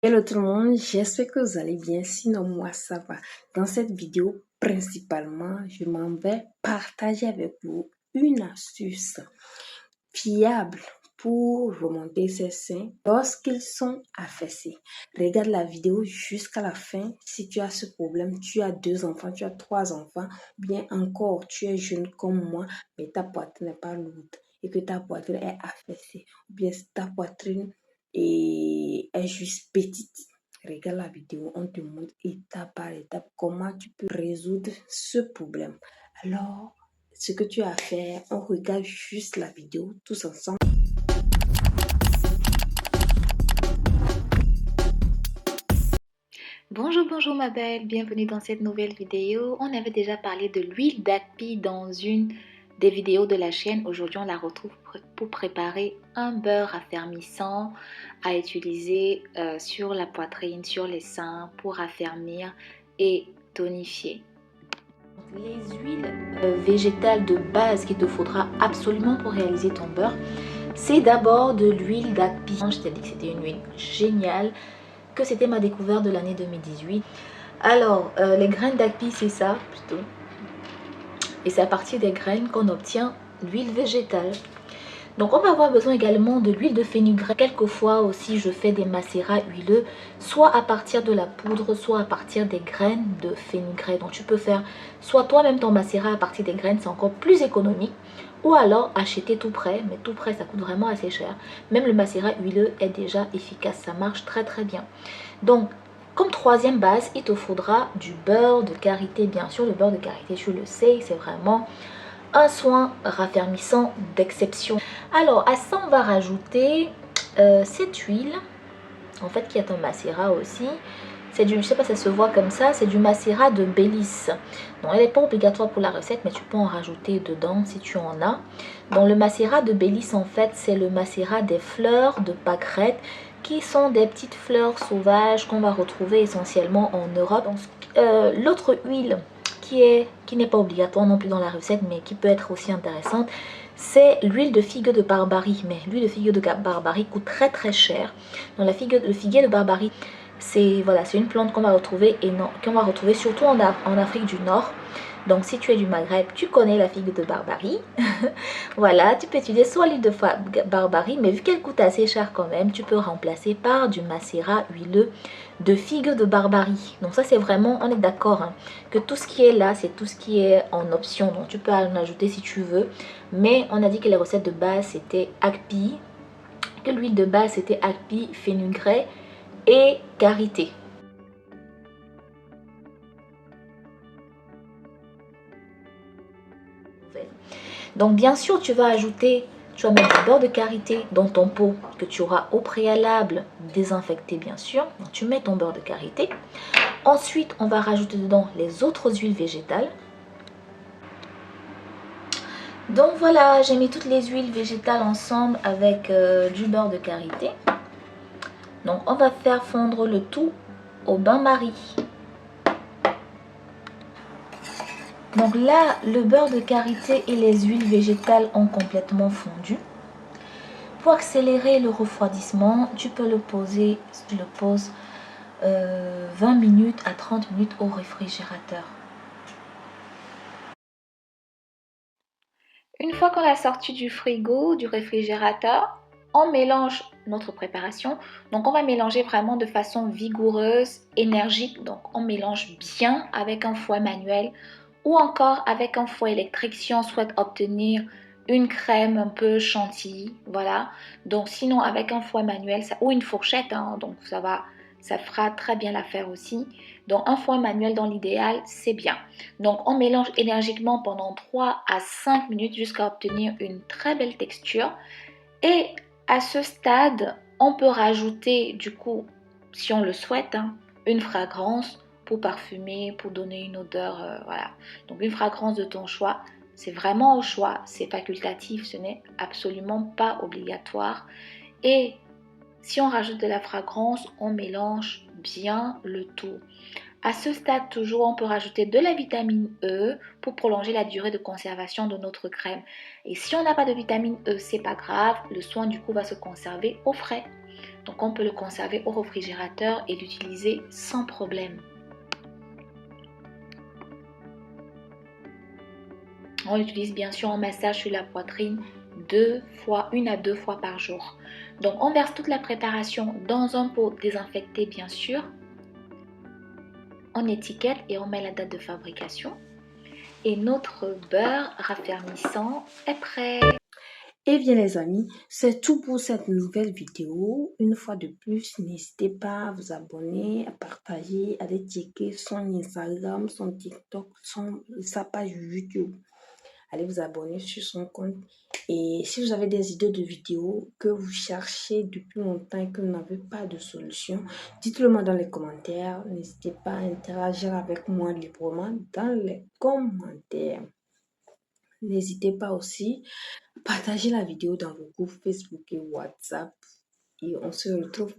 Hello tout le monde, j'espère que vous allez bien, sinon moi ça va. Dans cette vidéo, principalement, je m'en vais partager avec vous une astuce fiable pour remonter ses seins lorsqu'ils sont affaissés. Regarde la vidéo jusqu'à la fin. Si tu as ce problème, tu as 2 enfants, tu as 3 enfants, bien encore tu es jeune comme moi, mais ta poitrine n'est pas lourde et que ta poitrine est affaissée, ou bien ta poitrine est juste petite. Regarde la vidéo, on te montre étape par étape comment tu peux résoudre ce problème. Alors, ce que tu as à faire, on regarde juste la vidéo tous ensemble. Bonjour ma belle, bienvenue dans cette nouvelle vidéo. On avait déjà parlé de l'huile d'Akpi dans une des vidéos de la chaîne. Aujourd'hui, on la retrouve pour préparer un beurre affermissant à utiliser sur la poitrine, sur les seins, pour affermir et tonifier. Les huiles végétales de base qu'il te faudra absolument pour réaliser ton beurre, c'est d'abord de l'huile d'Akpi. Je t'ai dit que c'était une huile géniale, que c'était ma découverte de l'année 2018. Alors, les graines d'Akpi, c'est ça plutôt. Et c'est à partir des graines qu'on obtient l'huile végétale. Donc, on va avoir besoin également de l'huile de fenugrec. Quelquefois aussi, je fais des macérats huileux, soit à partir de la poudre, soit à partir des graines de fenugrec. Donc, tu peux faire soit toi-même ton macérat à partir des graines, c'est encore plus économique. Ou alors acheter tout prêt, mais tout prêt, ça coûte vraiment assez cher. Même le macérat huileux est déjà efficace, ça marche très très bien. Donc, comme troisième base, il te faudra du beurre de karité. Bien sûr, le beurre de karité, tu le sais, c'est vraiment un soin raffermissant d'exception. Alors, à ça, on va rajouter cette huile, en fait, qui est un macérat aussi. C'est du, je sais pas, ça se voit comme ça, c'est du macérat de Bélisse. Donc, elle n'est pas obligatoire pour la recette, mais tu peux en rajouter dedans si tu en as. Donc, le macérat de Bélisse, en fait, c'est le macérat des fleurs de pâquerette, qui sont des petites fleurs sauvages qu'on va retrouver essentiellement en Europe. L'autre huile qui n'est pas obligatoire non plus dans la recette, mais qui peut être aussi intéressante, c'est l'huile de figue de Barbarie. Mais l'huile de figue de Barbarie coûte très très cher. Donc le figuier de Barbarie, c'est voilà, c'est une plante qu'on va retrouver surtout en Afrique du Nord. Donc si tu es du Maghreb, tu connais la figue de Barbarie. Voilà, tu peux utiliser soit l'huile de Barbarie, mais vu qu'elle coûte assez cher quand même, tu peux remplacer par du macérat huileux de figue de Barbarie. Donc ça c'est vraiment, on est d'accord hein, que tout ce qui est là, c'est tout ce qui est en option. Donc tu peux en ajouter si tu veux. Mais on a dit que les recettes de base c'était Akpi, que l'huile de base c'était Akpi, fenugrec et karité. Donc bien sûr tu vas ajouter, tu vas mettre du beurre de karité dans ton pot que tu auras au préalable désinfecté bien sûr. Donc, tu mets ton beurre de karité. Ensuite on va rajouter dedans les autres huiles végétales. Donc voilà, j'ai mis toutes les huiles végétales ensemble avec du beurre de karité. Donc on va faire fondre le tout au bain-marie. Donc là, le beurre de karité et les huiles végétales ont complètement fondu. Pour accélérer le refroidissement, tu peux le poser, tu le poses 20 minutes à 30 minutes au réfrigérateur. Une fois qu'on l'a sorti du frigo, du réfrigérateur, on mélange notre préparation. Donc on va mélanger vraiment de façon vigoureuse, énergique. Donc on mélange bien avec un fouet manuel ou encore avec un fouet électrique si on souhaite obtenir une crème un peu chantilly. Voilà. Donc sinon avec un fouet manuel ou une fourchette, hein, donc ça fera très bien l'affaire aussi. Donc un fouet manuel dans l'idéal, c'est bien. Donc on mélange énergiquement pendant 3 à 5 minutes jusqu'à obtenir une très belle texture. Et à ce stade, on peut rajouter du coup, si on le souhaite, hein, une fragrance pour parfumer, pour donner une odeur, voilà. Donc une fragrance de ton choix, c'est vraiment au choix, c'est facultatif, ce n'est absolument pas obligatoire. Et si on rajoute de la fragrance, on mélange bien le tout. À ce stade toujours, on peut rajouter de la vitamine E pour prolonger la durée de conservation de notre crème. Et si on n'a pas de vitamine E, c'est pas grave, le soin du coup va se conserver au frais. Donc on peut le conserver au réfrigérateur et l'utiliser sans problème. On l'utilise bien sûr en massage sur la poitrine 1 à 2 fois par jour. Donc on verse toute la préparation dans un pot désinfecté bien sûr. On étiquette et on met la date de fabrication. Et notre beurre raffermissant est prêt. Et bien les amis, c'est tout pour cette nouvelle vidéo. Une fois de plus, n'hésitez pas à vous abonner, à partager, à aller checker son Instagram, son TikTok, sa page YouTube. Allez vous abonner sur son compte. Et si vous avez des idées de vidéos que vous cherchez depuis longtemps et que vous n'avez pas de solution, dites-le moi dans les commentaires. N'hésitez pas à interagir avec moi librement dans les commentaires. N'hésitez pas aussi à partager la vidéo dans vos groupes Facebook et WhatsApp. Et on se retrouve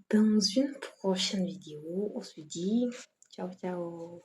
dans une prochaine vidéo. On se dit ciao, ciao.